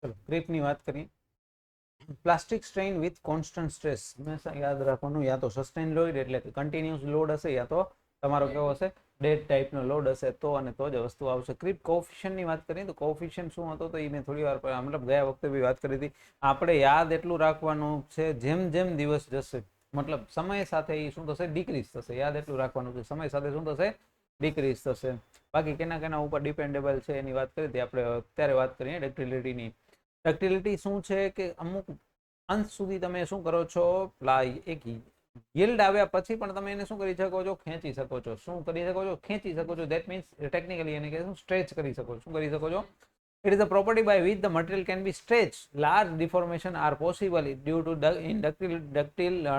ચલો ક્રીપની વાત કરીએ. Plastic strain with constant stress હંમેશા યાદ રાખવાનું, યા તો સસ્ટેન લોડ એટલે કે કન્ટિન્યુઅસ લોડ હશે, યા તો તમારો કેવો હશે ડેડ ટાઈપનો લોડ હશે, તો અને તો જ વસ્તુ આવશે. ક્રીપ કોફિશિયન્ટની વાત કરીએ તો કોફિશિયન્ટ શું હતો તો એ મેં થોડી વાર મતલબ ગયા વખતે બી વાત કરી હતી. આપણે યાદ એટલું રાખવાનું છે જેમ જેમ દિવસ જશે મતલબ સમય સાથે એ શું થશે ડિક્રીઝ થશે. યાદ એટલું રાખવાનું છે સમય સાથે શું થશે ડિક્રીઝ થશે. બાકી કેના કેના ઉપર ડિપેન્ડેબલ છે એની વાત કરી હતી આપણે. અત્યારે વાત કરીએ ડક્ટિલિટીની. ડક્ટિલિટી શું છે કે અમુક અંત સુધી તમે શું કરો છો એક yield આવ્યા પછી પણ તમે એને શું કરી શકો છો ખેંચી શકો છો. શું કરી શકો છો ખેંચી શકો છો. ધેટ મીન્સ ટેકનિકલી એને કે સ્ટ્રેચ કરી શકો છો. શું કરી શકો છો? It is a property by which the material can be stretched. Large deformation are possible due to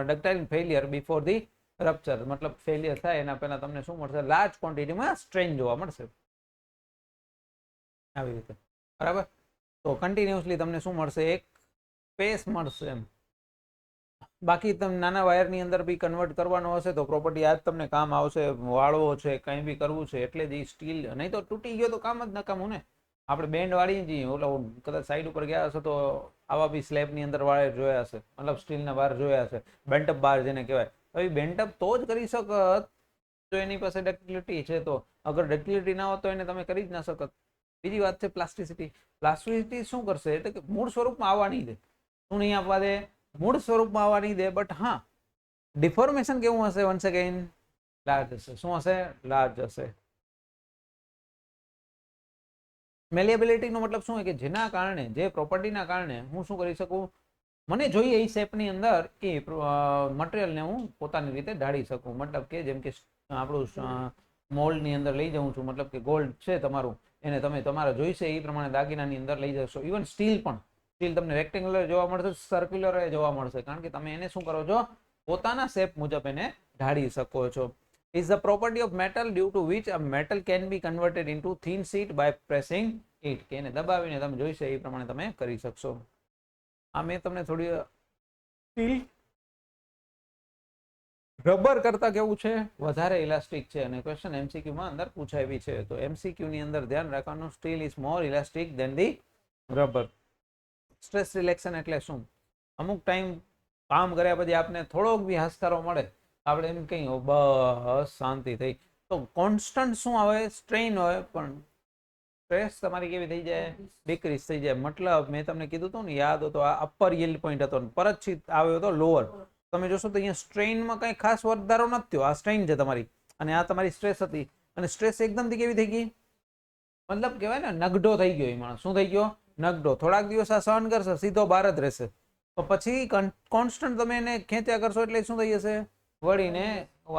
ductile failure before the rupture. મતલબ ફેલિયર થાય એના પહેલા તમને શું મળશે લાર્જ ક્વોન્ટિટીમાં સ્ટ્રેન જોવા મળશે આવી રીતે. બરાબર. તો કન્ટિન્યુઅસલી તમને શું મળશે એક સ્પેસ મળશે એમ. બાકી તમે નાના વાયરની અંદર બી કન્વર્ટ કરવાનો હશે તો પ્રોપર્ટી આ જ તમને કામ આવશે. વાળવો છે કંઈ બી કરવું છે એટલે જ એ સ્ટીલ, નહીં તો તૂટી ગયો તો કામ જ નકામું ને. આપણે બેન્ડ વાળી જઈએ ઓલો કદાચ સાઈડ ઉપર ગયા હશે તો આવા બી સ્લેબની અંદર વાળે જોયા હશે મતલબ સ્ટીલના બાર જોયા હશે, બેન્ટઅપ બાર જેને કહેવાય. તો એ બેન્ટઅપ તો જ કરી શકત જો એની પાસે ડક્ટિલિટી છે. તો અગર ડક્ટિલિટી ના હોત તો એને તમે કરી જ ના શકત. બીજી વાત છે પ્લાસ્ટિસિટી. પ્લાસ્ટિસિટી શું કરશે એટલે કે મૂળ સ્વરૂપમાં આવવા નહીં દે. શું નહીં આપવા દે? મૂળ સ્વરૂપમાં આવવા નહીં દે. બટ હા ડિફોર્મેશન કેવું હશે વન્સ અગેન લાર્જ હશે. શું હશે? લાર્જ હશે. મેલિએબિલિટીનો મતલબ શું હોય કે જેના કારણે જે પ્રોપર્ટીના કારણે હું શું કરી શકું મને જોઈએ એ શેપની અંદર એ મટીરિયલને હું પોતાની રીતે ઢાળી શકું. મતલબ કે જેમ કે આપણું મોલ્ડની અંદર લઈ જાઉં છું મતલબ કે ગોલ્ડ છે તમારું એને તમે તમારા જોઈશે એ પ્રમાણે દાગીનાની અંદર લઈ જશો. ઇવન સ્ટીલ પણ સ્ટીલ તમને રેક્ટેંગ્યુલર જોવા મળશે, સર્ક્યુલર જોવા મળશે કારણ કે તમે એને શું કરો છો પોતાના શેપ મુજબ એને ઢાળી શકો છો. is the property of metal due to which a metal can be converted into thin sheet by pressing it. કે એને દબાવીને તમે જોઈશે એ પ્રમાણે તમે કરી શકશો. આ મેં તમને થોડી સ્ટીલ રબર કરતા કેવું છે વધારે ઇલાસ્ટિક છે અને ક્વેશ્ચન એમસીક્યુ માં અંદર પૂછાય છે. તો એમસીક્યુ ની અંદર ધ્યાન રાખવાનું steel is more elastic than the rubber. Stress relaxation એટલે શું? અમુક ટાઈમ કામ કર્યા પછી આપને થોડોક બી હાશકારો મળે આપણે એમ કહીએ બસ શાંતિ થઈ. તો કોન્સ્ટન્ટ શું આવે સ્ટ્રેઇન હોય પણ સ્ટ્રેસ તમારી કેવી થઈ જાય ડિક્રીઝ થઈ જાય. મતલબ મેં તમને કીધું હતું ને યાદ હતો આ અપર yield point હતો પરત આવ્યો હતો લોઅર. તમે જોશો તો અહીંયા સ્ટ્રેઇનમાં કઈ ખાસ વધારો નથી થયો. આ સ્ટ્રેઇન છે તમારી અને આ તમારી સ્ટ્રેસ હતી અને સ્ટ્રેસ એકદમથી કેવી થઈ ગઈ મતલબ કહેવાય ને નગડો થઈ ગયો. એ માણસ શું થઈ ગયો નગડો. થોડાક દિવસ આ સહન કરશે સીધો બહાર જ રહેશે. તો પછી કોન્સ્ટન્ટ તમે એને ખેંચ્યા કરશો એટલે શું થઈ જશે વળીને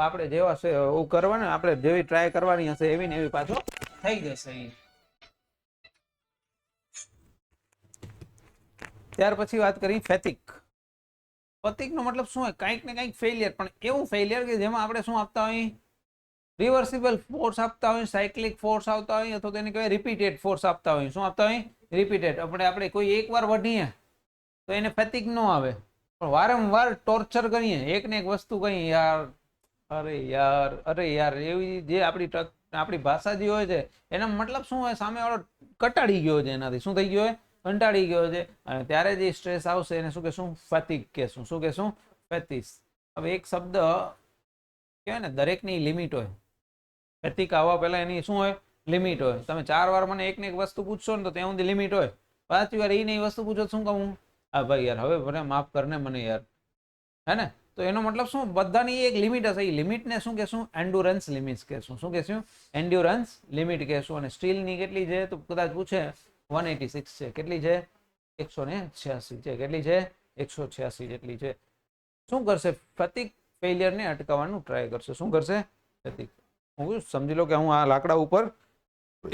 આપણે જેવા છે એવું કરવાનું આપણે જેવી ટ્રાય કરવાની હશે એવી ને એવી પાછો થઈ જશે. ત્યાર પછી વાત કરી ફેટિક. ફેટિકનો મતલબ શું હોય કંઈક ને કંઈક ફેલિયર પણ એવું ફેલિયર કે જેમાં આપણે શું આપતા હોય રિવર્સિબલ ફોર્સ આપતા હોય, સાયક્લિક ફોર્સ આવતા હોય અથવા તો એને કહેવાય રિપીટેડ ફોર્સ આપતા હોય. શું આપતા હોય રિપીટેડ. આપણે કોઈ એકવાર વઢીએ તો એને ફેટિક ન આવે પણ વારંવાર ટોર્ચર કરીએ એક ને એક વસ્તુ કહીએ યાર અરે યાર એવી જે આપણી ભાષા જે હોય છે એના મતલબ શું હોય સામે વાળો કટાડી ગયો છે એનાથી શું થઈ ગયો હોય કંટાળી ગયો છે અને ત્યારે જે સ્ટ્રેસ આવશે એને શું કહેશું ફેટિક કહેશું. શું કહેશું ફેટિસ. હવે એક શબ્દ કહેવાય ને દરેકની લિમિટ હોય. ફેટિક આવવા પહેલા એની શું હોય લિમિટ હોય. તમે 4 વાર મને એક ને એક વસ્તુ પૂછશો ને તો ત્યાં સુધી લિમિટ હોય. 5મી વાર એ નહીં વસ્તુ પૂછો શું કહું હા ભાઈ યાર હવે મને માફ કરને મને યાર હે ને. તો એનો મતલબ શું બધાની એક લિમિટ હશે. એ લિમિટને શું કહેશું એન્ડ્યોરન્સ લિમિટ કહેશું. શું કહેશું એન્ડ્યોરન્સ લિમિટ કહેશું. અને સ્ટીલની કેટલી છે તો કદાચ પૂછે 186 છે. કેટલી છે 186 છે. કેટલી છે 186 જેટલી છે. શું કરશે ફેટિક ફેલિયરને અટકાવવાનું ટ્રાય કરશે. શું કરશે ફેટિક. હું સમજી લો કે હું આ લાકડા ઉપર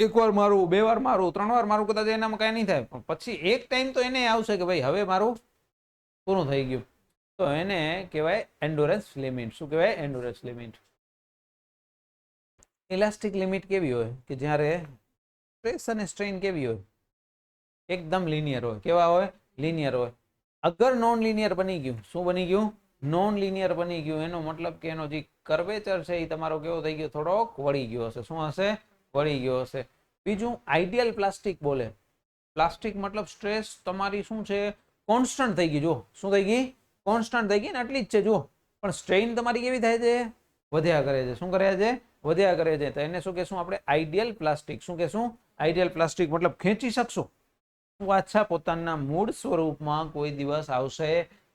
એક વાર મારું 2 વાર મારું 3 વાર મારું કદાચ એનામાં કઈ નહીં થાય પણ પછી એક ટાઈમ તો એને આવશે કે ભાઈ હવે મારું પૂરું થઈ ગયું. તો એને કહેવાય એન્ડ્યોરન્સ લિમિટ. શું કહેવાય એન્ડ્યોરન્સ લિમિટ. ઇલાસ્ટિક લિમિટ કેવી હોય કે જ્યારે સ્ટ્રેસ અને સ્ટ્રેઇન કેવી હોય એકદમ લિનિયર હોય. કેવા હોય લિનિયર હોય. અગર નોન લિનિયર બની ગયું શું બની ગયું નોન લિનિયર બની ગયું એનો મતલબ કે એનો જે કર્વેચર છે એ તમારો કેવો થઈ ગયો થોડોક વળી ગયો હશે. શું હશે વળી ગયો હશે. બીજું આઈડિયલ પ્લાસ્ટિક બોલે પ્લાસ્ટિક મતલબ સ્ટ્રેસ તમારી શું છે, કોન્સ્ટન્ટ થઈ ગઈ. જો શું થઈ ગઈ, કોન્સ્ટન્ટ થઈ ગઈ ને, આટલી જ છે. જુઓ, પણ સ્ટ્રેઇન તમારી કેવી થાય છે, વધ્યા કરે છે. શું કરે છે, વધ્યા કરે છે. તો એને શું કહેશું આપણે, આઈડિયલ પ્લાસ્ટિક. શું કહેશું, આઈડિયલ પ્લાસ્ટિક. મતલબ ખેંચી શકશો, પાછા પોતાના મૂળ સ્વરૂપમાં કોઈ દિવસ આવશે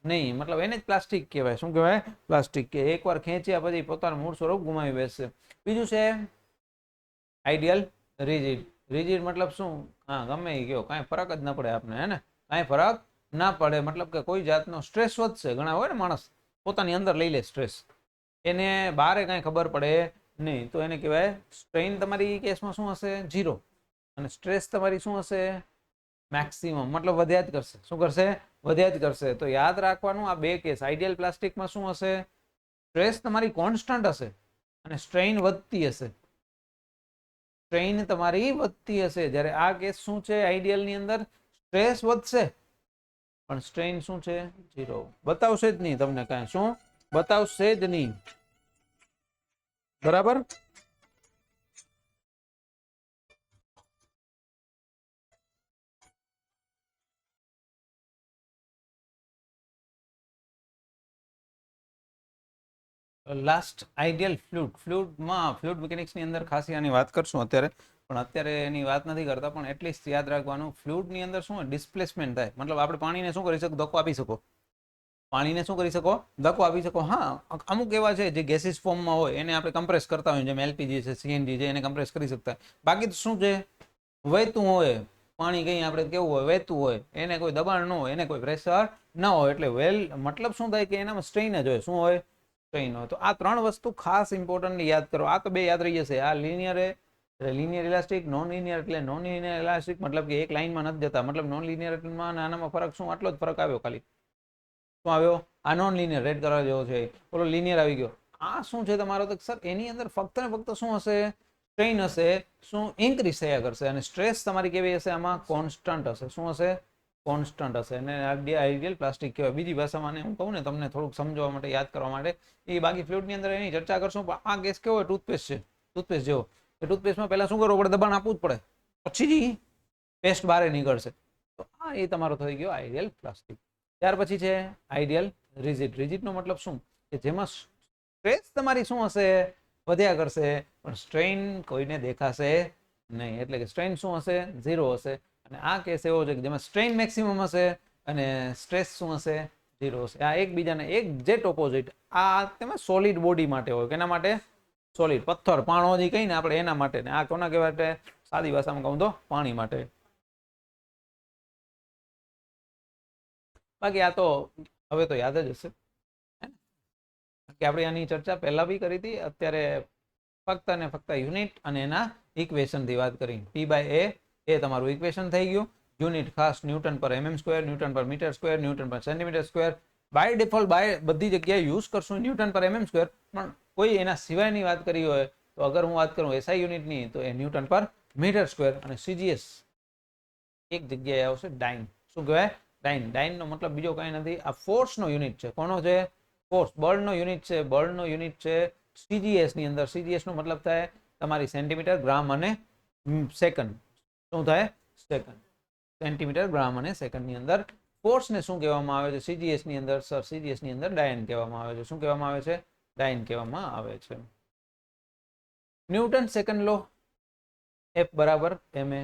નહીં. મતલબ એને જ પ્લાસ્ટિક કહેવાય. શું કહેવાય, પ્લાસ્ટિક. કે એકવાર ખેંચ્યા પછી પોતાનું મૂળ સ્વરૂપ ગુમાવી બેસશે. બીજું છે આઈડિયલ રિજિડ. રિજિડ મતલબ શું, હા ગમે એ કયો, કાંઈ ફરક જ ના પડે આપણે, હે ને, કાંઈ ફરક ના પડે. મતલબ કે કોઈ જાતનો સ્ટ્રેસ વધશે, ઘણા હોય ને માણસ પોતાની અંદર લઈ લે સ્ટ્રેસ, એને બહારે કાંઈ ખબર પડે નહીં, તો એને કહેવાય સ્ટ્રેઇન. તમારી કેસમાં શું હશે, 0. અને સ્ટ્રેસ તમારી શું હશે, મેક્સિમમ. મતલબ વધ્યા જ કરશે. શું કરશે, વધ્યા જ કરશે. તો યાદ રાખવાનું આ બે કેસ. આઈડિયલ પ્લાસ્ટિકમાં શું હશે, સ્ટ્રેસ તમારી કોન્સ્ટન્ટ હશે અને સ્ટ્રેઇન વધતી હશે. સ્ટ્રેઇન તમારી વધતી હશે. જ્યારે આ કેસ શું છે, આઈડિયલ ની અંદર સ્ટ્રેસ વધશે પણ સ્ટ્રેઇન શું છે, 0. બતાવશે જ નહીં તમને કાંઈ. શું બતાવશે જ નહીં, બરાબર. Last ideal fluid. ફ્લુઇડ મિકેનિક્સની અંદર ખાસ આની વાત કરશું અત્યારે, પણ અત્યારે એની વાત નથી કરતા. પણ એટલીસ્ટ યાદ રાખવાનું, ફ્લુઇડની અંદર શું ડિસ્પ્લેસમેન્ટ થાય. મતલબ આપણે પાણીને શું કરી શકો, ધક્કો આપી શકો. પાણીને શું કરી શકો, ધક્કો આપી શકો. હા, અમુક એવા છે જે ગેસીસ ફોર્મમાં હોય એને આપણે કમ્પ્રેસ કરતા હોય, જેમ એલપીજી છે, સીએનજી છે, એને કમ્પ્રેસ કરી શકતા. બાકી તો શું છે, વહેતું હોય પાણી, કંઈ આપણે કેવું હોય, વહેતું હોય, એને કોઈ દબાણ ન હોય, એને કોઈ પ્રેશર ન હોય. એટલે મતલબ શું થાય કે એનામાં સ્ટ્રેઇન જ હોય. શું હોય, સ્ટ્રેઇન હોય. તો આ ત્રણ વસ્તુ ખાસ ઇમ્પોર્ટન્ટલી યાદ કરો. આ તો બે યાદ રહી જશે. આ linear linear elastic, non linear એટલે નોન લિનિયર ઇલાસ્ટિક. મતલબ કે એક લાઇનમાં નથી જતા. મતલબ નોન લિનિયરમાં આનામાં ફરક શું, આટલો જ ફરક આવ્યો ખાલી. શું આવ્યો, આ નોન લિનિયર રેડ કરવા જેવો છે, ઓલો લિનિયર આવી ગયો. આ શું છે તમારો, તો સર એની અંદર ફક્ત ને ફક્ત શું હશે, સ્ટ્રેઇન હશે. શું ઇન્ક્રીઝ થયા કરશે. અને સ્ટ્રેસ તમારી કેવી હશે, આમાં કોન્સ્ટન્ટ હશે. શું હશે, કોન્સ્ટન્ટ હશે. અને આઈડિયલ પ્લાસ્ટિક કહેવાય. બીજી ભાષામાં હું કહું ને તમને થોડુંક સમજવા માટે, યાદ કરવા માટે, એ બાકી ફ્લુઇડની અંદર એની ચર્ચા કરશું. પણ આ કેસ કેવો હોય, ટૂથપેસ્ટ છે, ટૂથપેસ્ટ જેવો. એ ટૂથપેસ્ટમાં પહેલા શું કરવું પડે, દબાણ આપવું જ પડે, પછી જ પેસ્ટ બહાર નીકળશે. તો આ એ તમારો થઈ ગયો આઈડિયલ પ્લાસ્ટિક. ત્યાર પછી છે આઈડિયલ રિજિડ. રિજિડનો મતલબ શું, કે જેમાં સ્ટ્રેસ તમારી શું હશે, વધ્યા કરશે, પણ સ્ટ્રેઇન કોઈને દેખાશે નહીં. એટલે કે સ્ટ્રેઇન શું હશે, 0 હશે. અને આ કેસ એવો છે કે જેમાં સ્ટ્રેઇન મેક્સિમમ હશે અને સ્ટ્રેસ શું હશે, 0 હશે. આ એકબીજાને એક્ઝેક્ટ ઓપોઝિટ. આ તેમાં સોલિડ બોડી માટે હોય. કેના માટે, સોલિડ, પથ્થર, પાણો જે કહીને આપણે એના માટે. ને આ કોના કહેવાય, સાદી ભાષામાં કહું તો પાણી માટે. બાકી આ તો હવે તો યાદ જ હશે કે આપણે આની ચર્ચા પહેલા બી કરી હતી. અત્યારે ફક્ત ને ફક્ત યુનિટ અને એના ઇક્વેશનથી વાત કરી. P/A એ તમારું ઇક્વેશન થઈ ગયું. યુનિટ ખાસ ન્યૂટન પર mm સ્ક્વેર, ન્યૂટન પર મીટર સ્ક્વેર, ન્યૂટન પર સેન્ટીમીટર સ્ક્વેર. બાય ડિફોલ્ટ બધી જગ્યાએ યુઝ કરશું ન્યૂટન પર mm સ્ક્વેર. પણ કોઈ એના સિવાયની વાત કરી હોય તો અગર હું વાત કરું SI યુનિટની, તો એ ન્યૂટન પર મીટર સ્ક્વેર. અને CGS એક જગ્યાએ આવશે ડાઇન. શું કહેવાય, ડાઇન. ડાઇનનો મતલબ બીજો કાંઈ નથી, આ ફોર્સનો યુનિટ છે. કોનો છે, ફોર્સ, બળનો યુનિટ છે. બળનો યુનિટ છે CGS ની અંદર. CGS નો મતલબ થાય તમારી સેન્ટીમીટર, ગ્રામ અને સેકન્ડ. શું થાય, સેકન્ડ. સેન્ટીમીટર, ગ્રામ અને સેકન્ડની અંદર ફોર્સને શું કહેવામાં આવે છે, CGS ની અંદર, સર CGS ની અંદર ડાયન કહેવામાં આવે છે. શું કહેવામાં આવે છે, ડાયન કહેવામાં આવે છે. ન્યૂટન સેકન્ડ લો, F બરાબર ma.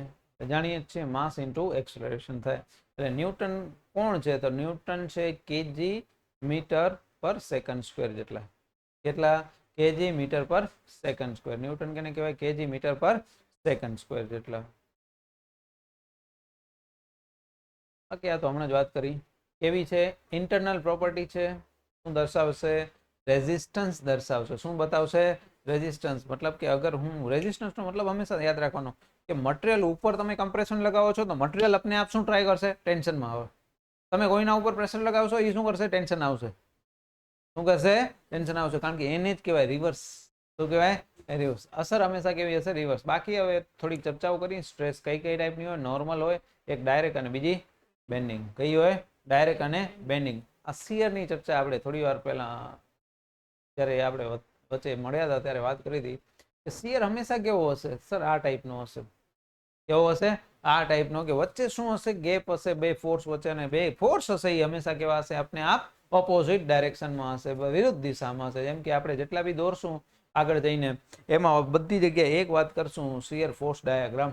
જાણીએ છીએ માસ ઇન્ટુ એક્સેલરેશન થાય. એટલે ન્યૂટન કોણ છે, તો ન્યૂટન છે કેજી મીટર પર સેકન્ડ સ્ક્વેર જેટલા. કેટલા, કેજી મીટર પર સેકન્ડ સ્ક્વેર. ન્યૂટન કેને કહેવાય, કેજી મીટર પર સેકન્ડ સ્ક્વેર જેટલા. ઓકે, આ તો હમણાં જ વાત કરી. કેવી છે, ઇન્ટરનલ પ્રોપર્ટી છે. શું દર્શાવશે, રેઝિસ્ટન્સ દર્શાવશે. શું બતાવશે, રેઝિસ્ટન્સ. મતલબ કે અગર હું રેઝિસ્ટન્સનો મતલબ હંમેશા યાદ રાખવાનો કે મટીરિયલ ઉપર તમે કમ્પ્રેશન લગાવો છો તો મટીરિયલ अपने आप શું ટ્રાય કરશે, ટેન્શનમાં આવે. તમે કોઈના ઉપર પ્રેશર લગાવશો, એ શું કરશે, ટેન્શન આવશે. શું કરશે, ટેન્શન આવશે. કારણ કે એને જ કહેવાય રિવર્સ. શું કહેવાય, રિવર્સ. અસર હંમેશા કેવી હશે, રિવર્સ. બાકી હવે થોડીક ચર્ચાઓ કરી. સ્ટ્રેસ કઈ કઈ ટાઈપની હોય, નોર્મલ હોય, એક ડાયરેક્ટ અને બીજી બેન્ડિંગ. કઈ હોય, ડાયરેક્ટ અને બેન્ડિંગ. આ શિયરની ચર્ચા આપણે થોડી વાર પહેલા જ્યારે આપણે વચ્ચે મળ્યા હતા ત્યારે વાત કરી હતી કે શિયર હંમેશા કેવો હશે, સર આ ટાઈપનો હશે. કેવો હશે, આ ટાઈપનો કે વચ્ચે શું હશે, ગેપ હશે બે ફોર્સ વચ્ચે, અને બે ફોર્સ હશે એ હંમેશા કેવા હશે, આપણે આપ ઓપોઝિટ ડાયરેક્શનમાં હશે, વિરુદ્ધ દિશામાં હશે. જેમ કે આપણે જેટલા બી દોરશું આગળ જઈને એમાં બધી જગ્યાએ એક વાત કરશું, શિયર ફોર્સ ડાયાગ્રામ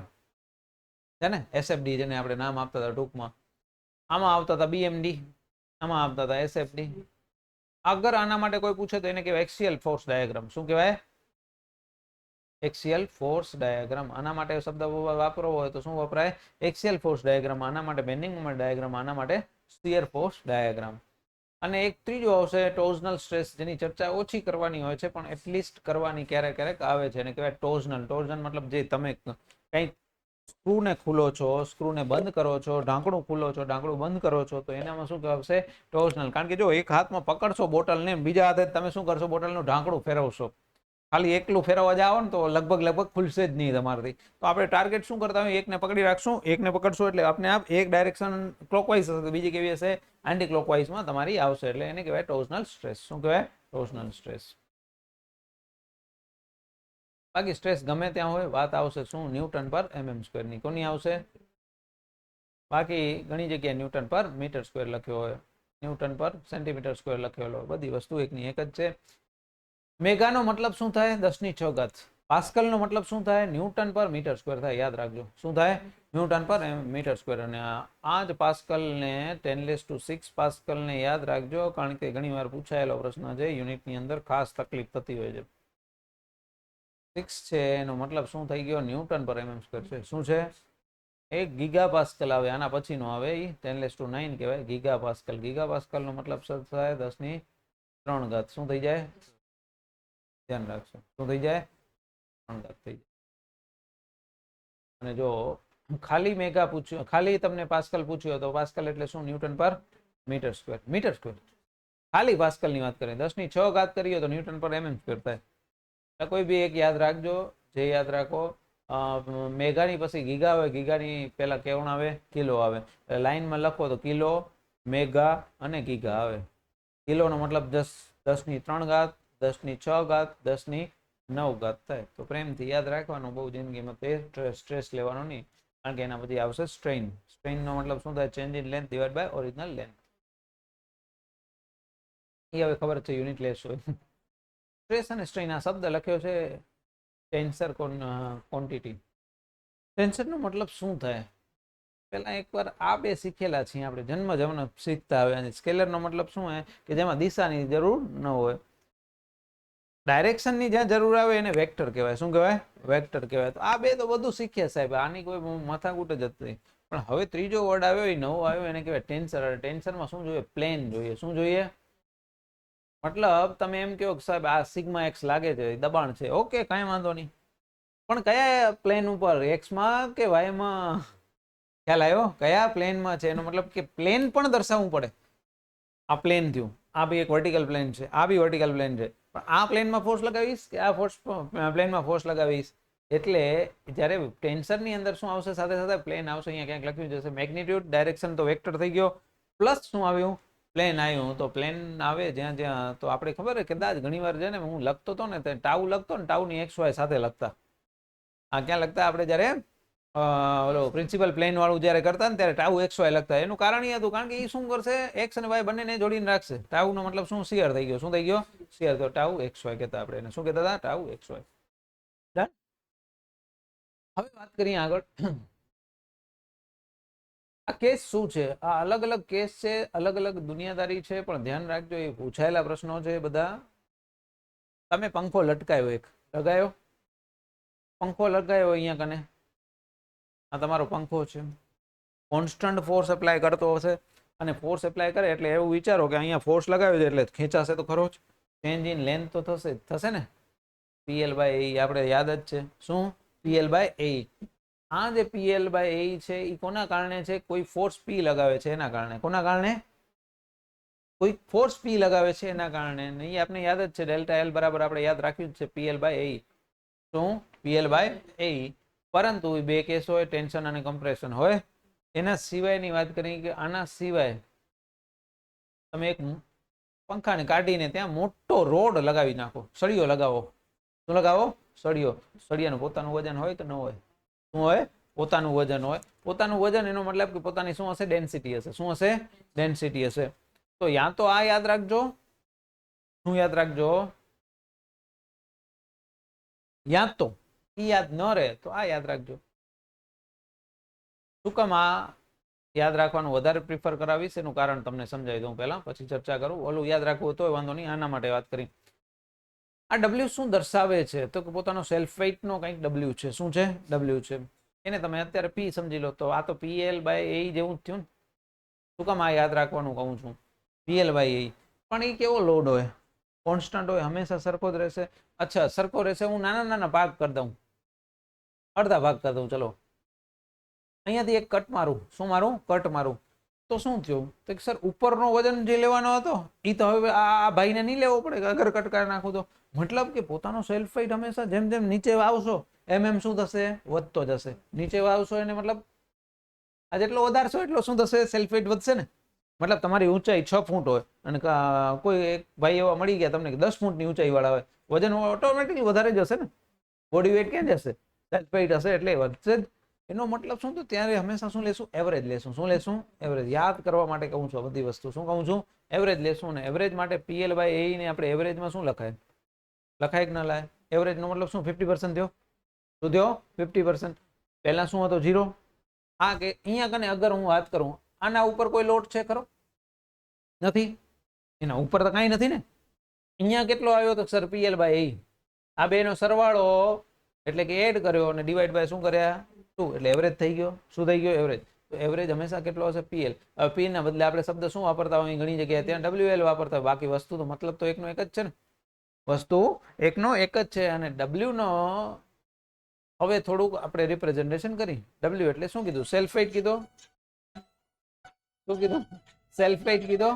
છે ને, એસએફડી જેને આપણે નામ આપતા હતા ટૂંકમાં, આમાં આવતા હતા બીએમડી, આમાં આવતા હતા એસએફડી. અગર આના માટે કોઈ પૂછે તો એને કહેવાય એક્સિયલ ફોર્સ ડાયાગ્રામ. શું કહેવાય? Axial force diagram. આના માટે શબ્દ વાપરવો હોય તો શું વપરાય? Axial force diagram. આના માટે બેન્ડિંગ મોમેન્ટ ડાયાગ્રામ, આના માટે શિયર ફોર્સ ડાયાગ્રામ. અને એક ત્રીજો આવશે ટોર્ઝનલ સ્ટ્રેસ, જેની ચર્ચા ઓછી કરવાની હોય છે પણ એટલીસ્ટ કરવાની ક્યારેક ક્યારેક આવે છે, એને કહેવાય ટોર્ઝનલ. ટોર્ઝન મતલબ જે તમે કંઈક સ્ક્રૂને ખુલો છો, સ્ક્રૂને બંધ કરો છો, ઢાંકણું ખુલો છો, ઢાંકણું બંધ કરો છો, તો એનામાં શું આવશે? ટોર્ઝનલ. કારણ કે જો એક હાથમાં પકડશો બોટલને, બીજા હાથે તમે શું કરશો? બોટલનું ઢાંકણું ફેરવશો. ખાલી એકલું ફેરવવા જાઓ ને તો લગભગ ખુલશે જ નહીં તમારાથી. તો આપણે ટાર્ગેટ શું કરતા હોય? એકને પકડી રાખશું, એકને પકડશું એટલે આપણે આપ એક ડાયરેક્શન ક્લોકવાઇઝ હશે, બીજી કેવી હશે? એન્ટી ક્લોકવાઇઝમાં તમારી આવશે. એટલે એને કહેવાય ટોર્ઝનલ સ્ટ્રેસ. શું કહેવાય? ટોર્ઝનલ સ્ટ્રેસ. બાકી સ્ટ્રેસ ગમે ત્યાં હોય, વાત આવશે શું? ન્યૂટન પર mm સ્ક્વેરની. કોની આવશે? બાકી ઘણી જગ્યાએ ન્યૂટન પર મીટર સ્ક્વેર લખ્યો હોય, ન્યૂટન પર સેન્ટીમીટર સ્ક્વેર લખેલો હોય. બધી વસ્તુ એકની એક જ છે. મેગાનો મતલબ શું થાય? 10⁶. પાસ્કલનો મતલબ શું થાય? ન્યૂટન પર મીટર સ્ક્વેર થાય. યાદ રાખજો. શું થાય? ન્યૂટન પર મીટર સ્ક્વેર. અને આ જ પાસ્કલને 10⁶ પાસ્કલને યાદ રાખજો, કારણ કે ઘણી વાર પૂછાયેલો પ્રશ્ન છે યુનિટની અંદર, ખાસ તકલીફ થતી હોય છે. 6 છે એનો મતલબ શું થઈ ગયો? ન્યૂટન પર mm સ્ક્વેર છે. શું છે? એક ગીગા પાસ્કલ આવે, આના પછીનો આવે એ 10⁹ કહેવાય ગીગા પાસ્કલ. ગીગા પાસ્કલનો મતલબ થાય 10⁻³ શું થઈ જાય? ધ્યાન રાખજો. શું થઈ જાય? 3 થઈ જાય. અને જો ખાલી મેગા પૂછ્યું, ખાલી તમને પાસ્કલ પૂછ્યું તો પાસ્કલ એટલે શું? ન્યૂટન પર મીટર સ્ક્વેર. મીટર સ્ક્વેર ખાલી પાસ્કલની વાત કરીએ. 10⁶ કરીએ તો ન્યૂટન પર mm સ્ક્વેર થાય. કોઈ બી એક યાદ રાખજો. જે યાદ રાખો, મેગાની પછી ગીગા આવે, ગીગાની પહેલા કેવણ આવે? કિલો આવે. લાઈનમાં લખો તો કિલો, મેગા અને ગીગા આવે. કિલોનો મતલબ 10⁻³ 10⁶ 10⁹ થાય. તો પ્રેમથી યાદ રાખવાનું, બહુ જિંદગીમાં સ્ટ્રેસ લેવાનો નહીં, કારણ કે એના પછી આવશે સ્ટ્રેઇન. સ્ટ્રેઇનનો મતલબ શું થાય? Change in length divide by original length. એ હવે ખબર છે યુનિટ લેસ હોય. સ્ટ્રેસ અને સ્ટ્રેઇન આ શબ્દ લખ્યો છે ટેન્સર ક્વોન્ટિટી. ટેન્સરનો મતલબ શું થાય? પહેલા એકવાર આ બે શીખેલા છીએ આપણે, જન્મ શીખતા આવે. અને સ્કેલરનો મતલબ શું હોય? કે જેમાં દિશાની જરૂર ન હોય, ડાયરેક્શનની જ્યાં જરૂર આવે એને વેક્ટર કહેવાય. શું કહેવાય? વેક્ટર કહેવાય. તો આ બે તો બધું શીખ્યા સાહેબ, આની કોઈ માથાકૂટ જ હતી. પણ હવે ત્રીજો વર્ડ આવ્યો, એ નવો આવ્યો, એને કહેવાય ટેન્સર. ટેન્સરમાં શું જોઈએ? પ્લેન જોઈએ. શું જોઈએ? મતલબ તમે એમ કહો કે સાહેબ આ સિગ્મા એક્સ લાગે છે, દબાણ છે, ઓકે કાંઈ વાંધો નહીં, પણ કયા પ્લેન ઉપર? એક્સમાં કે વાયમાં? ખ્યાલ આવ્યો? કયા પ્લેનમાં છે? એનો મતલબ કે પ્લેન પણ દર્શાવવું પડે. આ પ્લેન થયું, આ બી એક વર્ટિકલ પ્લેન છે, આ બી વર્ટિકલ પ્લેન છે, પણ આ પ્લેનમાં ફોર્સ લગાવીશ કે આ પ્લેનમાં ફોર્સ લગાવીશ? એટલે જ્યારે ટેન્સરની અંદર શું આવશે? સાથે સાથે પ્લેન આવશે. અહીંયા ક્યાંક લખ્યું જશે મેગ્નિટ્યુડ. ડાયરેક્શન તો વેક્ટર થઈ ગયો, પ્લસ શું આવ્યું? પ્લેન આવ્યું. તો પ્લેન આવે જ્યાં જ્યાં, તો આપણે ખબર છે કદાચ ઘણી વાર છે ને, હું લખતો હતો ને ટાઉ લખતો ને, ટાઉની એક્સ વાય સાથે લખતા. આ ક્યાં લખતા? આપણે જ્યારે ઓલો પ્રિન્સિપલ પ્લેન વાળું જ્યારે કરતા ને ત્યારે ટાઉ એક્સ વાય લખતા. એનું કારણ એ હતું કારણ કે એ શું કરશે? એક્સ અને વાય બંનેને જોડીને રાખશે. ટાઉનો મતલબ શું? શિયર થઈ ગયો. શું થઈ ગયો? શિયર. તો ટાઉ એક્સ વાય કહેતા આપણે એને. શું કહેતા હતા? Tau x y. ડન. હવે વાત કરીએ આગળ. આ કેસ શું છે? આ અલગ અલગ કેસ છે, અલગ અલગ દુનિયાદારી છે, પણ ધ્યાન રાખજો એ પૂછાયેલા પ્રશ્નો છે બધા. તમે પંખો લટકાયો, એક લગાયો, પંખો લગાયો અહીંયા કને, આ તમારો પંખો છે, કોન્સ્ટન્ટ ફોર્સ એપ્લાય કરતો હશે, અને ફોર્સ એપ્લાય કરે એટલે એવું વિચારો કે અહીંયા ફોર્સ લગાવ્યો છે એટલે ખેંચાશે તો ખરો જ. ચેન્જ ઇન લેન્થ તો થશે ને. PL/E આપણે યાદ જ છે. શું? PL/E. આ જે PL/E છે એ કોના કારણે છે? કોઈ ફોર્સ P લગાવે છે એના કારણે. કોના કારણે? કોઈ ફોર્સ P લગાવે છે એના કારણે. નહીં આપણે યાદ જ છે, ડેલ્ટા L બરાબર આપણે યાદ રાખ્યું જ છે PL/E. શું? PL/E. પરંતુ બે કેસ હોય, ટેન્શન અને કમ્પ્રેશન હોય. એના સિવાયની વાત કરીએ કે આના સિવાય તમે એક પંખાને કાઢીને ત્યાં મોટો રોડ લગાવી નાખો, સળિયો લગાવો. શું લગાવો? સળિયો. સળિયાનું પોતાનું વજન હોય કે ન હોય? શું હોય? પોતાનું વજન હોય. પોતાનું વજન એનો મતલબ કે પોતાની શું હશે? ડેન્સિટી હશે. શું હશે? ડેન્સિટી હશે. તો યા તો આ યાદ રાખજો, શું યાદ રાખજો? યા તો ઈ યાદ ન રહે તો આ યાદ રાખજો. શું કામ આ યાદ રાખવાનું વધારે પ્રિફર કરાવીશ એનું કારણ તમને સમજાવી દઉં પહેલા, પછી ચર્ચા કરું. ઓલું યાદ રાખવું તોય વાંધો નહીં, આના માટે વાત કરી. આ ડબલ્યુ શું દર્શાવે છે? તો કે પોતાનો સેલ્ફ વેઇટ નો કંઈક ડબલ્યુ છે. શું છે? ડબલ્યુ છે. એને તમે અત્યારે પી સમજી લો તો આ તો પીએલ બાય એ જેવું જ થયું ને. શું કામ આ યાદ રાખવાનું કહું છું? પીએલ બાય એ. પણ એ કેવો લોડ હોય? કોન્સ્ટન્ટ હોય, હંમેશા સરખો જ રહેશે. અચ્છા, સરખો રહેશે. હું નાના નાના ભાગ કરી દઉં, અડધા ભાગ કરી દઉં. ચલો અહીંયાથી એક કટ મારું. શું મારું? કટ મારું. તો શું થયું? તો સર ઉપરનો વજન જે લેવાનો હતો એ તો હવે આ ભાઈને નહીં લેવો પડે અગર કટ કરી નાખું તો. મતલબ કે પોતાનો સેલ્ફ વેઇટ હંમેશા જેમ જેમ નીચે આવશો એમ શું થશે? વધતો જશે. નીચે આવશો એને મતલબ આ જેટલો વધારશો એટલો શું થશે? સેલ્ફ વેઇટ વધશે ને. મતલબ તમારી ઊંચાઈ 6 ફૂટ હોય અને કોઈ એક ભાઈ એવા મળી ગયા તમને 10 ફૂટની ઊંચાઈ વાળા હોય, વજન ઓટોમેટિકલી વધારે જશે ને. બોડી વેઇટ ક્યાં જશે? સેલ્ફ વેઇટ હશે એટલે વધશે જ. એનો મતલબ શું? તો ત્યારે હંમેશા શું લેશું? એવરેજ લેશું. શું લેશું? એવરેજ. યાદ કરવા માટે કહું છું બધી વસ્તુ. શું કહું છું? એવરેજ લેશું. ને એવરેજ માટે પીએલ બાય એ ને આપણે એવરેજમાં શું લખાય? લખાય કે ના લાય? એવરેજ નો મતલબ શું? 50% થયો. શું થયો? 50%. પહેલા શું હતો? 0. આ કે અહીંયા કને અગર હું વાત કરું આના ઉપર કોઈ લોડ છે ખરો? નથી. એના ઉપર તો કાંઈ નથી ને. અહીંયા કેટલો આવ્યો? તો સર પીએલ બાય એ. આ બેનો સરવાળો એટલે કે એડ કર્યો અને ડિવાઈડ બાય શું કર્યા? 2. એટલે એવરેજ થઈ ગયો. શું થઈ ગયો? એવરેજ. તો એવરેજ હંમેશા કેટલો હશે? પીએલ. હવે પી ના બદલે આપણે શબ્દ શું વાપરતા હોય ઘણી જગ્યાએ? ત્યાં ડબલ્યુએલ વાપરતા હોય. બાકી વસ્તુ તો મતલબ તો એકનો એક જ છે ને. વસ્તુ એકનો એક જ છે. અને ડબલ્યુ નો હવે થોડુંક આપણે રિપ્રેઝન્ટેશન કરી. ડબલ્યુ એટલે શું કીધું? સેલ્ફ વેઇટ કીધો. શું કીધું? સેલ્ફ વેઇટ કીધો.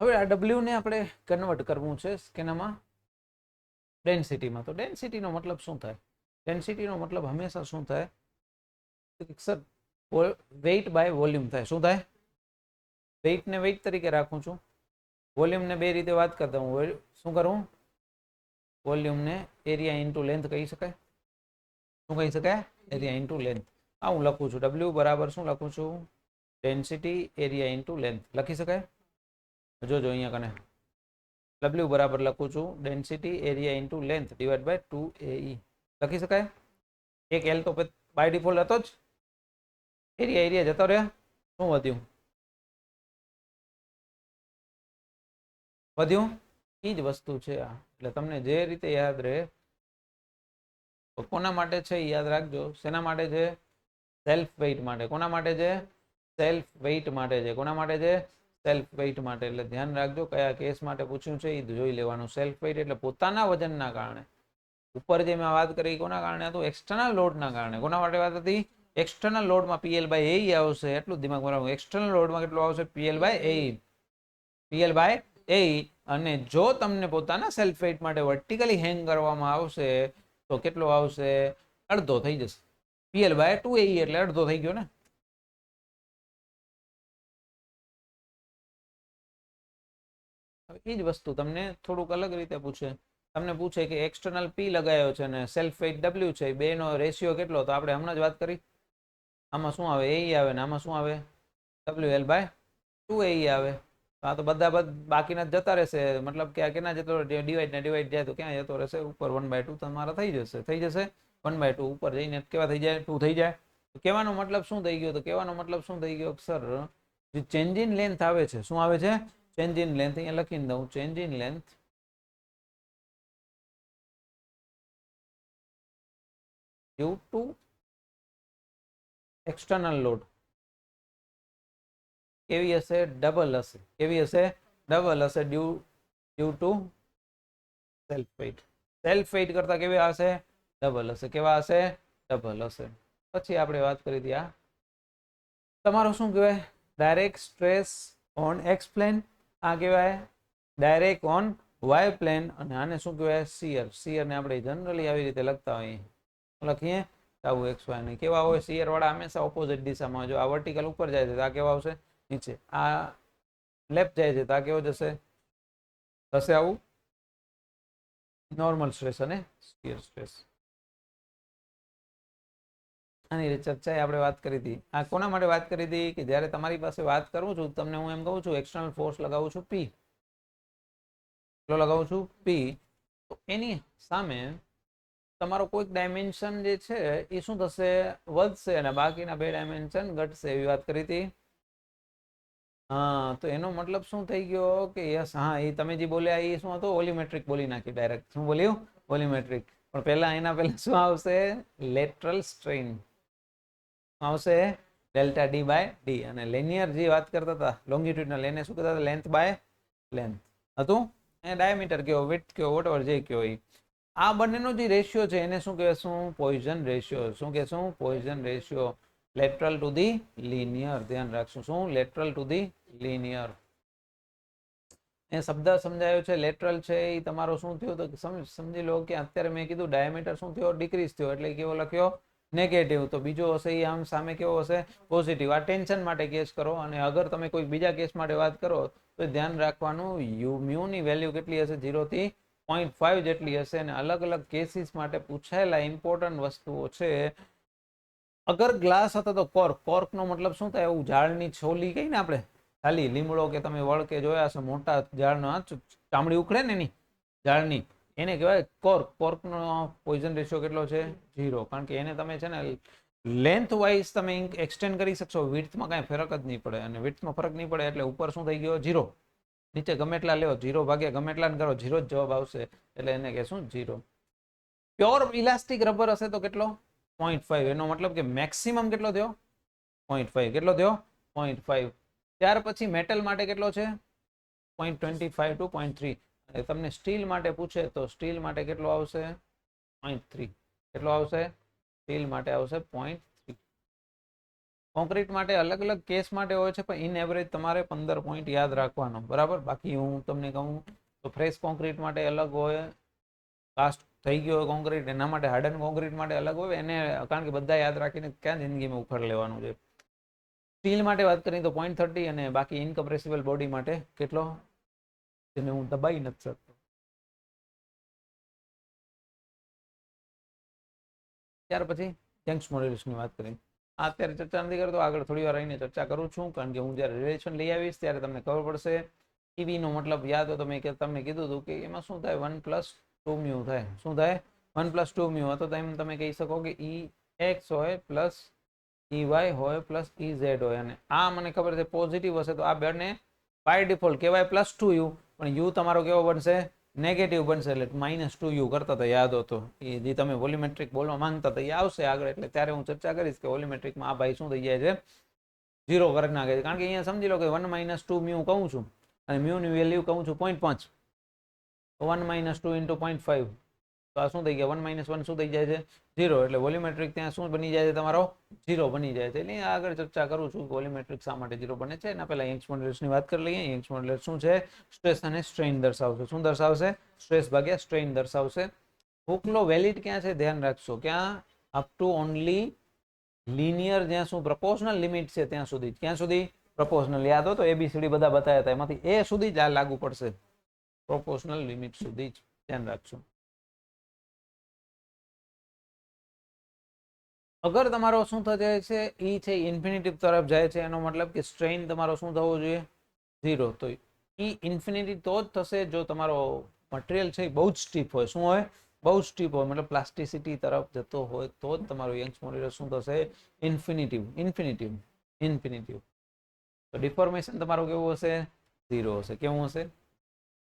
હવે આ ડબલ્યુ ને આપણે કન્વર્ટ કરવું છે કેનામાં? ડેન્સિટીમાં. તો ડેન્સિટીનો મતલબ શું થાય? ડેન્સિટીનો મતલબ હંમેશા શું થાય? સર વેઇટ બાય વોલ્યુમ થાય. શું થાય? વેઇટ ને વેઇટ તરીકે રાખું છું, વોલ્યુમ ને બે રીતે વાત કરતા હું. શું કરું? વોલ્યુમ ને એરિયા ઇન્ટુ લેન્થ કહી શકાય. શું કહી શકાય? Area into length. આ હું લખું છું ડબલ્યુ બરાબર શું લખું છું? ડેન્સિટી એરિયા ઇન્ટુ લેન્થ લખી શકાય. જોજો અહીંયા કને ડબલ્યુ બરાબર લખું છું density area into length divide by 2AE લખી શકાય. એક એલ તો બાય ડિફોલ્ટ હતો જ. એરિયા જતો રહ્યા. શું વધ્યું? વધ્યું. એ જ વસ્તુ છે આ. એટલે તમને જે રીતે યાદ રહે. કોના માટે છે યાદ રાખજો. શેના માટે છે? સેલ્ફ વેઇટ માટે. કોના માટે છે? સેલ્ફ વેઇટ માટે છે. કોના માટે છે? સેલ્ફ વેઇટ માટે. એટલે ધ્યાન રાખજો કયા કેસ માટે પૂછ્યું છે એ જોઈ લેવાનું. સેલ્ફ વેઇટ એટલે પોતાના વજનના કારણે. ઉપર જે મેં વાત કરી કોના કારણે હતું? એક્સટર્નલ લોડના કારણે. કોના માટે વાત હતી? એક્સટર્નલ લોડમાં પીએલ બાય એ આવશે. એટલું દિમાગ બરાબર. એક્સટર્નલ લોડમાં કેટલું આવશે? PL by A. PL by A. અને જો તમને પોતાના સેલ્ફ વેઇટ માટે વર્ટિકલી હેંગ કરવામાં આવશે તો કેટલો આવશે? અડધો થઈ જશે. પીએલ બાય 2AE એટલે અડધો થઈ ગયો ને. એ જ વસ્તુ તમને થોડુંક અલગ રીતે પૂછે. તમને પૂછે કે એક્સટર્નલ પી લગાવ્યો છે અને સેલ્ફ વેઇટ ડબલ્યુ છે, બેનો રેશિયો કેટલો? તો આપણે હમણાં જ વાત કરી. આમાં શું આવે? એ આવે ને આમાં શું આવે? WL બાય 2AE આવે. આ તો બધા બાકીના જતા રહેશે. મતલબ કે આ કેના જતો ડિવાઈડ ને ડિવાઈડ જાય તો ક્યાં જતો રહેશે? ઉપર 1/2 તમારા થઈ જશે. થઈ જશે 1/2 ઉપર જઈને કેવા થઈ જાય? 2 થઈ જાય. તો કહેવાનો મતલબ શું થઈ ગયો? તો કહેવાનો મતલબ શું થઈ ગયો? સર જે ચેન્જ ઇન લેન્થ આવે છે. શું આવે છે? Change in length. અહીંયા લખીને દઉં. Change in length due to external load કેવી હશે? ડબલ હશે. કેવી હશે? ડબલ હશે due to self weight. Self weight કરતા કેવી હશે? ડબલ હશે. કેવા હશે? ડબલ હશે. પછી આપણે વાત કરી હતી આ તમારો શું કહેવાય? Direct stress on x plane. આ કહેવાય ડાયરેક્ટ ઓન વાય પ્લેન. અને આને શું કહેવાય? શિયર. શિયર ને આપણે જનરલી આવી રીતે લખતા હોઈએ. લખીએ આવું એક્સ વાય ને કેવા હોય? શિયર વાળા હંમેશા ઓપોઝિટ દિશામાં. જો આ વર્ટિકલ ઉપર જાય છે તો આ કેવા આવશે? નીચે. આ લેફ્ટ જાય છે તો આ કેવો જશે, થશે આવું નોર્મલ સ્ટ્રેસ અને શિયર સ્ટ્રેસ. આની ચર્ચાએ આપણે વાત કરી હતી. આ કોના માટે વાત કરી હતી કે જ્યારે તમારી પાસે વાત કરું છું તમને હું એમ કહું છું એક્સટર્નલ ફોર્સ લગાવું છું પી, કેટલો લગાવું છું પી, તો એની સામે તમારો કોઈક ડાયમેન્શન જે છે એ શું થશે, વધશે અને બાકીના બે ડાયમેન્શન ઘટશે, એવી વાત કરી હતી. હા, તો એનો મતલબ શું થઈ ગયો કે યસ, હા એ તમે જે બોલ્યા એ શું હતું, વોલ્યુમેટ્રિક બોલી નાખી ડાયરેક્ટ. શું બોલ્યું, વોલ્યુમેટ્રિક. પણ પહેલા એના પહેલા શું આવશે, લેટરલ સ્ટ્રેઇન આવશે, ડેલ્ટા ડી બાય ડી. અને લેનિયર જે વાત કરતા હતા લોંગિટ્યુડનલ, એને શું કહેતા હતા, લેન્થ બાય લેન્થ હતું. એ ડાયામીટર કયો, વિડ્થ કયો, વોટએવર જે કયો એ. આ બંનેનો જે રેશિયો છે એને શું કહેશું, પોઈઝન રેશિયો. શું કહેશું, poison ratio. Lateral to the linear, ધ્યાન રાખશું. શું, લેટરલ ટુ ધી લિનિયર. એ શબ્દ સમજાયો છે. લેટરલ છે એ તમારો શું થયો તો સમજી લો કે અત્યારે મેં કીધું ડાયામીટર શું થયો, ડિક્રીઝ થયો, એટલે કેવો લખ્યો, નેગેટિવ. તો બીજો હશે એ આમ સામે કેવો હશે, પોઝિટિવ. આ ટેન્શન માટે કેસ કરો. અને અગર તમે કોઈ બીજા કેસ માટે વાત કરો તો ધ્યાન રાખવાનું યુ મ્યુની વેલ્યુ કેટલી હશે, 0 થી 0.5 જેટલી હશે. અને અલગ અલગ કેસીસ માટે પૂછાયેલા ઇમ્પોર્ટન્ટ વસ્તુઓ છે. અગર ગ્લાસ હતો તો કોર્ક, કોર્ક નો મતલબ શું થાય, એવું ઝાડની છોલી કઈ ને આપણે, ખાલી લીમડો કે તમે વળકે જોયા હશે, મોટા ઝાડનો ચામડી ઉખડે ને એની ઝાડની, એને કહેવાય કોર્ક. કોર્કનો પોઈઝન રેશિયો કેટલો છે, 0. કારણ કે એને તમે છે ને લેન્થ વાઇઝ તમે એક્સટેન્ડ કરી શકશો, વિડ્થમાં કાંઈ ફરક જ નહીં પડે. અને વિડ્થમાં ફરક નહીં પડે એટલે ઉપર શું થઈ ગયો, 0. નીચે ગમે એટલા લેવો, 0 ભાગ્યા ગમે એટલા કરો, 0 જ જવાબ આવશે. એટલે એને કહેશું 0. પ્યોર ઇલાસ્ટિક રબર હશે તો કેટલો, 0.5. એનો મતલબ કે મેક્સિમમ કેટલો થયો, 0.5. કેટલો થયો, 0.5. ત્યાર પછી મેટલ માટે કેટલો છે, 0.25 ટુ 0.3. અને તમને સ્ટીલ માટે પૂછે તો સ્ટીલ માટે કેટલો આવશે, 0.3. કેટલો આવશે, સ્ટીલ માટે આવશે 0.3. કોન્ક્રીટ માટે અલગ અલગ કેસ માટે હોય છે, પણ ઇન એવરેજ તમારે 15 પોઈન્ટ યાદ રાખવાનો, બરાબર. બાકી હું તમને કહું તો ફ્રેશ કોન્ક્રીટ માટે અલગ હોય, કાસ્ટ થઈ ગયો હોય કોન્ક્રીટ એના માટે, હાર્ડન કોન્ક્રીટ માટે અલગ હોય. એને કારણ કે બધા યાદ રાખીને ક્યાં જિંદગીમાં ઉખડ લેવાનું છે. સ્ટીલ માટે વાત કરીએ તો 0.30. અને બાકી ઇનકમ્પ્રેસિબલ બોડી માટે કેટલો, જેને હું દબાઈ નથી શકતો. ત્યાર પછી યંગ્સ મોડ્યુલસની વાત કરીએ. અત્યારે ચર્ચા નથી કરતો, આગળ થોડી વાર રહીને ચર્ચા કરું છું. કારણ કે હું જ્યારે રિલેશન લઈ આવીશ ત્યારે તમને ખબર પડશે. ઈવી નો મતલબ યાદ હોય તો મેં તમને કીધું હતું કે એમાં શું થાય, 1+2 મ્યુ થાય. શું થાય, 1+2 મ્યુ. હતો તો એમ તમે કહી શકો કે ઈ એક્સ હોય પ્લસ ઈ વાય હોય પ્લસ ઈ ઝેડ હોય. અને આ મને ખબર છે પોઝિટિવ હશે તો આ બંને બાય ડિફોલ્ટ કહેવાય +2u, પણ યુ તમારો કેવો બનશે, નેગેટિવ બનશે. એટલે -2u કરતા હતા, યાદ હતો એ જે તમે વોલ્યુમેટ્રિક બોલવા માંગતા હતા એ આવશે આગળ. એટલે ત્યારે હું ચર્ચા કરીશ કે વોલ્યુમેટ્રિકમાં આ ભાઈ શું થઈ જાય છે, 0 કરી નાખે છે. કારણ કે અહીંયા સમજી લો કે 1 - 2 મ્યુ કહું છું અને મ્યુની વેલ્યુ કહું છું 0.5. 1 - 2 × 0.5 તો આ શું થઈ ગયા, 1 - 1 શું થઈ જાય છે, 0. એટલે વોલ્યુમેટ્રિક ત્યાં શું બની જાય છે, તમારો 0 બની જાય છે. એટલે આગળ ચર્ચા કરું છું વોલ્યુમેટ્રિક શા માટે 0 બને છે. એના પહેલા યંગ્સ મોડ્યુલસની વાત કરી લઈએ. યંગ્સ મોડ્યુલસ શું છે, સ્ટ્રેસ અને સ્ટ્રેઇન દર્શાવશે. શું દર્શાવશે, સ્ટ્રેસ ભાગ્યા સ્ટ્રેઇન દર્શાવશે. હૂક લો વેલિડ ક્યાં છે, ધ્યાન રાખશો, ક્યાં, અપ ટુ ઓનલી લિનિયર, જ્યાં શું પ્રપોઝનલ લિમિટ છે ત્યાં સુધી. ક્યાં સુધી, પ્રપોઝનલ. યાદ હો તો ABCD બધા બતાવ્યા હતા, એમાંથી એ સુધી જ આ લાગુ પડશે, પ્રોપોર્શનલ લિમિટ સુધી જ, ધ્યાન રાખજો. અગર તમારો શું થાય છે, ઈ છે ઇન્ફિનિટી તરફ જાય છે, એનો મતલબ કે સ્ટ્રેઇન તમારો શું થવો જોઈએ, 0. તો ઈ ઇન્ફિનિટી તો જ થશે જો તમારો મટીરિયલ છે બહુ જ સ્ટીફ હોય. શું હોય, બહુ સ્ટીફ હોય, મતલબ પ્લાસ્ટિસિટી તરફ જતો હોય તો જ તમારું યંગ્સ મોડ્યુલસ શું થશે, ઇન્ફિનિટિવ. Infinitive, infinitive. તો ડિફોર્મેશન તમારું કેવું હશે, 0 હશે. કેવું હશે,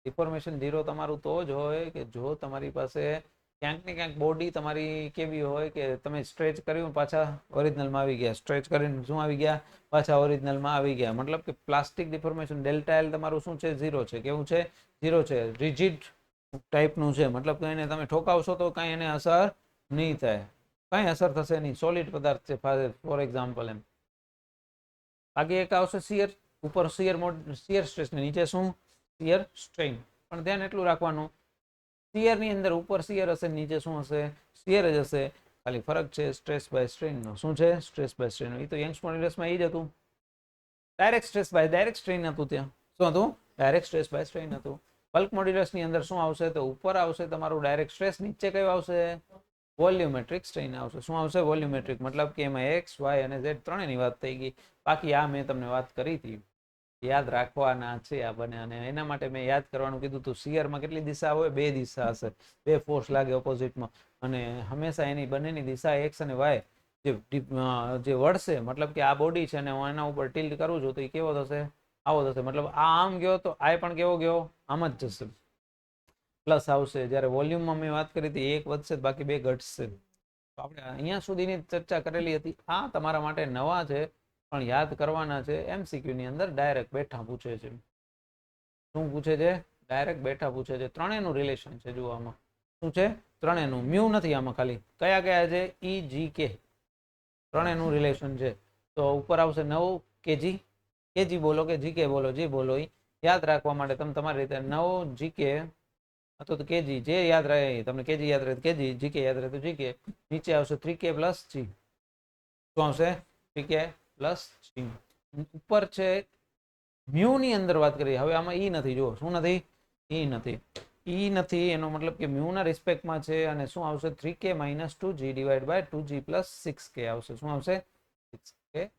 ડિફોર્મેશન 0 તમારું તો જ હોય કે જો તમારી પાસે ક્યાંક ને ક્યાંક બોડી તમારી કેવી હોય કે તમે સ્ટ્રેચ કર્યું પાછા ઓરિજિનલમાં આવી ગયા, સ્ટ્રેચ કરીને શું આવી ગયા, પાછા ઓરિજિનલમાં આવી ગયા. મતલબ કે પ્લાસ્ટિક ડિફોર્મેશન ડેલ્ટા એલ તમારું શું છે, 0 છે. કેવું છે, 0 છે. રિજિડ ટાઈપનું છે, મતલબ કે એને તમે ઠોકાવશો તો કાંઈ એને અસર નહીં થાય, કાંઈ અસર થશે નહીં. સોલિડ પદાર્થ છે ફોર એક્ઝામ્પલ એમ. આગે એક આવશે શિયર, ઉપર શિયર સ્ટ્રેસ ને નીચે શું, શિયર સ્ટ્રેઇન. પણ ધ્યાન એટલું રાખવાનું, શિયર ની અંદર ઉપર શિયર હશે, નીચે શું હશે, શિયર જ હશે. ખાલી ફરક છે સ્ટ્રેસ બાય સ્ટ્રેઇન નો. શું છે, સ્ટ્રેસ બાય સ્ટ્રેઇન. એ તો યંગ્સ મોડ્યુલસમાં એ જ હતું. Direct stress by direct strain હતું ત્યાં. શું હતું? ડાયરેક્ટ સ્ટ્રેસ બાય સ્ટ્રેઇન હતું. બલ્ક મોડ્યુલસની અંદર શું આવશે? તો ઉપર આવશે તમારું ડાયરેક્ટ સ્ટ્રેસ, નીચે કયું આવશે? વોલ્યુમેટ્રિક સ્ટ્રેઇન આવશે. શું આવશે? વોલ્યુમેટ્રિક. મતલબ કે એમાં એક્સ, વાય અને ઝેડ ત્રણેયની વાત થઈ ગઈ. બાકી આ મેં તમને વાત કરી હતી, યાદ રાખવાના છે આ બને, અને એના માટે મેં યાદ કરવાનું કીધું હતું. શિયરમાં કેટલી દિશા હોય? બે દિશા હશે, બે ફોર્સ લાગે ઓપોઝિટમાં, અને હંમેશા એની બંનેની દિશા એક્સ અને વાય જે વળશે, મતલબ કે આ બોડી છે અને હું એના ઉપર ટિલ્ટ કરું છું તો એ કેવો થશે? આવો થશે. મતલબ આ આમ ગયો તો આ પણ કેવો ગયો? આમ જ જશે, પ્લસ આવશે. જ્યારે વોલ્યુમમાં મેં વાત કરી હતી એક વધશે બાકી બે ઘટશે. તો આપણે અહીંયા સુધીની ચર્ચા કરેલી હતી. આ તમારા માટે નવા છે પણ યાદ કરવાના છે. MCQ ની અંદર ડાયરેક્ટ બેઠા પૂછે છે. શું પૂછે છે? ડાયરેક્ટ બેઠા પૂછે છે. ત્રણેયનું રિલેશન છે જોવામાં. શું છે? ત્રણેયનું. મ્યુ નથી આમાં, ખાલી કયા કયા છે? EGK ત્રણેયનું રિલેશન છે. તો ઉપર આવશે 9 kg. કેજી બોલો કે જીકે બોલો, જે બોલો એ યાદ રાખવા માટે તમે તમારી રીતે 9 જીકે અથવા તો કેજી, જે યાદ રહે તમને. કેજી યાદ રહે તો કેજી, જીકે યાદ રહે તો જીકે. નીચે આવશે 3k પ્લસ જી. શું આવશે? 3k પ્લસ જી. ઉપર છે મ્યુ ની અંદર વાત કરીએ. હવે આમાં ઈ નથી, જુઓ શું નથી? ઈ નથી. ઈ નથી એનો મતલબ કે મ્યુ ના રિસ્પેક્ટમાં છે. અને શું આવશે? 3k minus 2g divide by 2g plus 6k આવશે. શું આવશે? 6k.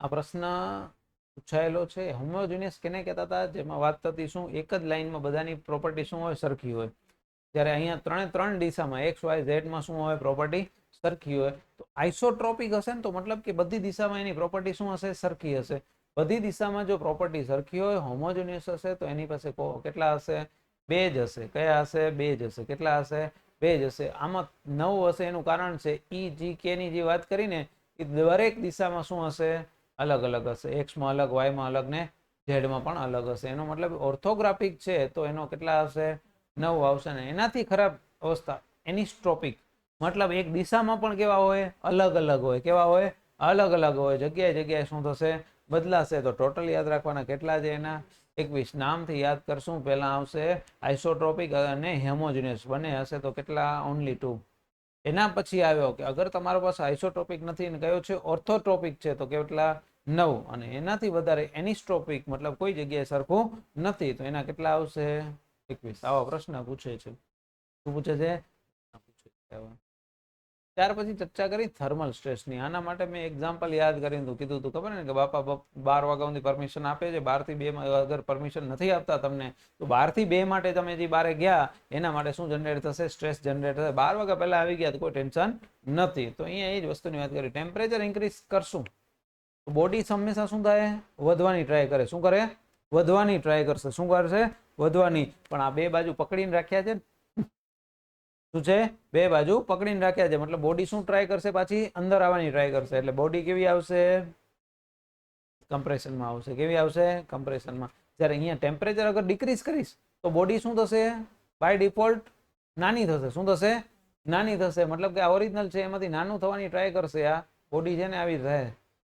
આ પ્રશ્ન પૂછાયેલો છે. હોમોજીનિયસ કેને કહેતા હતા? જેમાં વાત થતી શું? એક જ લાઈનમાં બધાની પ્રોપર્ટી શું હોય? સરખી હોય. જ્યારે અહીંયા ત્રણ દિશામાં એક્સ વાય ઝેડમાં શું હોય? પ્રોપર્ટી સરખી હોય. તો આઇસોટ્રોપિક હશે ને, તો મતલબ કે બધી દિશામાં એની પ્રોપર્ટી શું હશે? સરખી હશે. બધી દિશામાં જો પ્રોપર્ટી સરખી હોય, હોમોજીનિયસ હશે, તો એની પાસે કેટલા હશે? બે જ હશે. કયા હશે? બે જ હશે. કેટલા હશે? બે જ હશે. આમાં 9 હશે. એનું કારણ છે EGK ની જે વાત કરીને એ દરેક દિશામાં શું હશે? અલગ અલગ હશે. એક્સમાં અલગ, વાયમાં અલગ ને ઝેડમાં પણ અલગ હશે. એનો મતલબ ઓર્થોગ્રાફિક છે તો એનો કેટલા હશે? 9 આવશે. ને એનાથી ખરાબ અવસ્થા એનિસ્ટ્રોપિક, મતલબ એક દિશામાં પણ કેવા હોય? અલગ અલગ હોય. કેવા હોય? અલગ અલગ હોય. જગ્યાએ જગ્યાએ શું થશે? બદલાશે. તો ટોટલ યાદ રાખવાના કેટલા છે એના? 21. નામથી યાદ કરશું. પહેલા આવશે આઇસોટ્રોપિક અને હોમોજીનિયસ બંને હશે તો કેટલા? ઓનલી 2. એના પછી આવ્યો કે અગર તમારા પાસે આઇસોટ્રોપિક નથી ને કયો છે? ઓર્થોટ્રોપિક છે, તો કેટલા? 9. અને એનાથી વધારે એનિસ્ટ્રોપિક, મતલબ કોઈ જગ્યાએ સરખું નથી, તો એના કેટલા આવશે? 21. આવા પ્રશ્ન પૂછે છે. શું પૂછે છે? ત્યાર પછી ચર્ચા કરી થર્મલ સ્ટ્રેસની. આના માટે મેં એક્ઝામ્પલ યાદ કરીને કીધું હતું, ખબર ને કે બાપા 12 વાગ્યા સુધી પરમિશન આપે છે, 12 થી 2 અગર પરમિશન નથી આપતા તમને, તો 12 થી 2 માટે તમે જે બારે ગયા એના માટે શું જનરેટ થશે? સ્ટ્રેસ જનરેટ થશે. 12 વાગ્યા પહેલા આવી ગયા તો કોઈ ટેન્શન નથી. તો અહીંયા એ જ વસ્તુની વાત કરી. ટેમ્પરેચર ઇન્ક્રીઝ કરશું તો બોડી હંમેશા શું થાય? વધવાની ટ્રાય કરે. શું કરે? વધવાની ટ્રાય કરશે. શું કરશે? વધવાની. પણ આ બે બાજુ પકડીને રાખ્યા છે. શું છે? બે બાજુ પકડીને રાખ્યા છે. મતલબ બોડી શું ટ્રાય કરશે? પાછી અંદર આવવાની ટ્રાય કરશે. એટલે બોડી કેવી આવશે? કમ્પ્રેશનમાં આવશે. કેવી આવશે? કમ્પ્રેશનમાં. જ્યારે અહીંયા ટેમ્પરેચર અગર ડિક્રીઝ કરીશ તો બોડી શું થશે? બાય ડિફોલ્ટ નાની થશે. શું થશે? નાની થશે. મતલબ કે આ ઓરિજિનલ છે એમાંથી નાનું થવાની ટ્રાય કરશે. આ બોડી છે ને આવી રહે,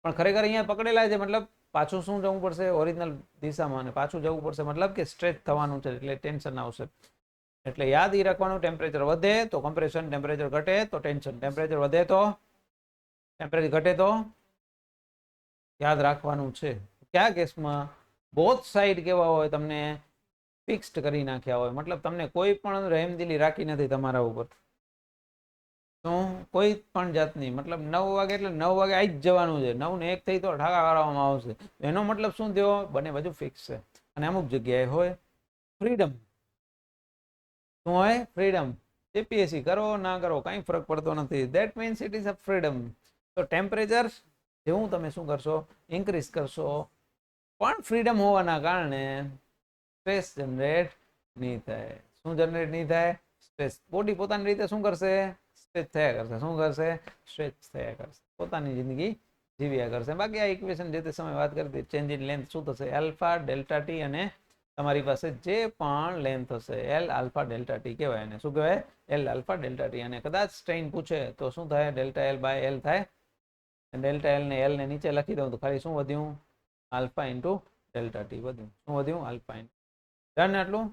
પણ ખરેખર અહીંયા પકડેલા છે. મતલબ પાછું શું જવું પડશે? ઓરિજિનલ દિશામાં. અને પાછું જવું પડશે, મતલબ કે સ્ટ્રેચ થવાનું છે, એટલે ટેન્શન આવશે. એટલે યાદ એ રાખવાનું, ટેમ્પરેચર વધે તો કમ્પ્રેશન, ટેમ્પરેચર ઘટે તો ટેન્શન. ટેમ્પરેચર વધે તો ટેમ્પરેચર ઘટે તો યાદ રાખવાનું છે. કયા કેસમાં? બોથ સાઈડ કેવા હોય? તમને ફિક્સ્ડ કરી નાખ્યા હોય. મતલબ તમને કોઈ પણ રહેમદિલી રાખી નથી તમારા ઉપર. તો કોઈ પણ જાતની, મતલબ 9 વાગે એટલે 9 વાગે આવી જ જવાનું છે. 9 ને 1 થઈ તો ઠાકા કરવામાં આવશે. એનો મતલબ શું થયો? બંને બાજુ ફિક્સ છે. અને અમુક જગ્યાએ હોય ફ્રીડમ. શું હોય? ફ્રીડમ. એપીએસસી કરો ના કરો કાંઈ ફરક પડતો નથી. That means it is a freedom. તો ટેમ્પરેચર જેવું તમે શું કરશો? ઇન્ક્રીઝ કરશો, પણ ફ્રીડમ હોવાના કારણે સ્ટ્રેસ જનરેટ નહીં થાય. શું જનરેટ નહીં થાય? સ્ટ્રેસ. બોડી પોતાની રીતે શું કરશે? સ્ટ્રેચ થયા કરશે. શું કરશે? સ્ટ્રેચ થયા કરશે. પોતાની જિંદગી જીવ્યા કરશે. બાકી આ ઇક્વેશન જે તે સમય વાત કરી હતી, ચેન્જ ઇન લેન્થ શું થશે? Alpha delta T. અને તમારી પાસે જે પણ લેન્થ હશે એલ આલ્ફા ડેલ્ટા ટી કહેવાય. એને શું કહેવાય? L alpha delta T. અને કદાચ સ્ટ્રેઇન પૂછે તો શું થાય? ડેલ્ટા એલ બાય એલ થાય. ડેલ્ટા એલ ને એલ ને નીચે લખી દઉં તો ખાલી શું વધ્યું? આલ્ફા ઇન્ટુ ડેલ્ટા ટી વધ્યું. શું વધ્યું? Alpha into. ડન આટલું.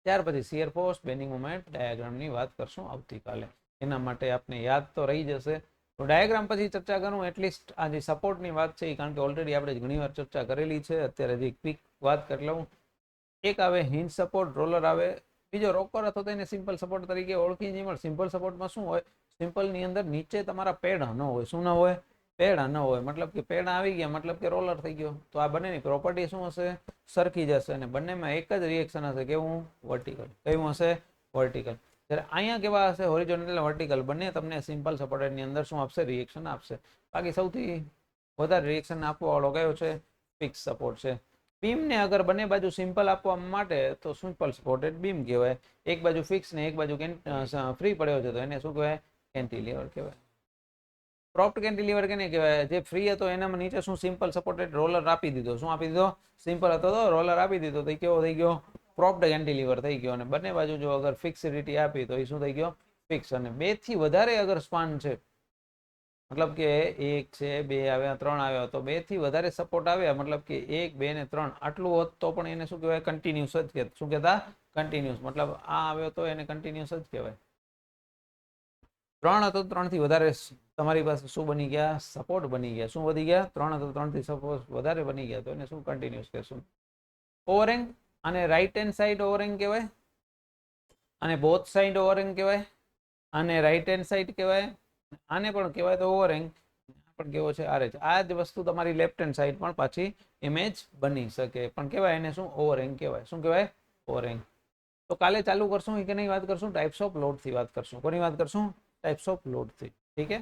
ત્યાર પછી શિયર ફોર્સ, બેન્ડિંગ મોમેન્ટ ડાયાગ્રામની વાત કરશું આવતીકાલે. એના માટે આપને યાદ તો રહી જશે, તો ડાયાગ્રામ પછી ચર્ચા કરું એટલીસ્ટ આ જે સપોર્ટની વાત છે એ કારણ કે ઓલરેડી આપણે ઘણીવાર ચર્ચા કરેલી છે. અત્યારે જે ક્વિક વાત કરી લઉં. એક આવે હિન્જ સપોર્ટ, રોલર આવે, બીજો રોકર અથવા તો એને સિમ્પલ સપોર્ટ તરીકે ઓળખી જઈએ. સિમ્પલ સપોર્ટમાં શું હોય, સિમ્પલની અંદર નીચે તમારા પેડા ન હોય. શું ન હોય? પેડા ન હોય. મતલબ કે પેડા આવી ગયા મતલબ કે રોલર થઈ ગયો. તો આ બંનેની પ્રોપર્ટી શું હશે? સરખી જશે અને બંનેમાં એક જ રિએક્શન હશે. કેવું? વર્ટિકલ. કેવું હશે? વર્ટિકલ. જ્યારે અહીંયા કેવા હશે? હોરિઝોન્ટલ અને વર્ટિકલ. બંને તમને સિમ્પલ સપોર્ટેડની અંદર શું આપશે? રિએક્શન આપશે. બાકી સૌથી વધારે રિએક્શન આપવા વાળો કયો છે? ફિક્સ સપોર્ટ છે. બીમને અગર બંને બાજુ સિમ્પલ આપવા માટે તો સિમ્પલ સપોર્ટેડ બીમ કહેવાય. એક બાજુ ફિક્સ ને એક બાજુ ફ્રી પડ્યો છે તો એને શું કહેવાય? કેન્ટિલીવર કહેવાય. પ્રોપ્ડ કેન્ટિલીવર કેને કહેવાય? જે ફ્રી હતો એનામાં નીચે શું સિમ્પલ સપોર્ટેડ રોલર આપી દીધો. શું આપી દીધો? સિમ્પલ હતો તો રોલર આપી દીધો તો કેવો થઈ ગયો? પ્રોપ્ડ કેન્ટિલીવર થઈ ગયો. અને બંને બાજુ જો અગર ફિક્સિડિટી આપી તો એ શું થઈ ગયો? ફિક્સ. અને બે થી વધારે અગર સ્પાન છે, મતલબ કે 1 છે, 2 આવ્યા, 3 આવ્યા, તો 2 થી વધારે સપોર્ટ આવ્યા મતલબ કે 1, 2 ને 3 આટલું હોત તો પણ એને શું કહેવાય? કન્ટિન્યુઅસ જ કહેવાય. શું કહેતા? કન્ટિન્યુઅસ. મતલબ આ આવ્યો તો એને કન્ટિન્યુઅસ જ કહેવાય. 3 હતો 3 થી વધારે તમારી પાસે શું બની ગયા? સપોર્ટ બની ગયા. શું વધી ગયા? 3 હતો 3 થી સપોર્ટ વધારે બની ગયા તો એને શું? કન્ટિન્યુઅસ કહેશું. ઓવરહેંગ, અને રાઈટ હેન્ડ સાઈડ ઓવરહેંગ કહેવાય, અને બોથ સાઈડ ઓવરહેંગ કહેવાય, અને રાઈટ હેન્ડ સાઈડ કહેવાય, આને પણ કહેવાય તો ઓવરહેંગ. પણ કેવો છે? R H. આ જ વસ્તુ તમારી લેફ્ટ હેન્ડ સાઈડ પણ પાછી ઇમેજ બની શકે પણ કહેવાય એને શું? ઓવરહેંગ કહેવાય. શું કહેવાય? ઓવરહેંગ. તો કાલે ચાલુ કરશું કે નહીં વાત કરશું? ટાઈપ્સ ઓફ લોડથી વાત કરશું. કોની વાત કરશું? ટાઈપ્સ ઓફ લોડથી. ઠીક છે.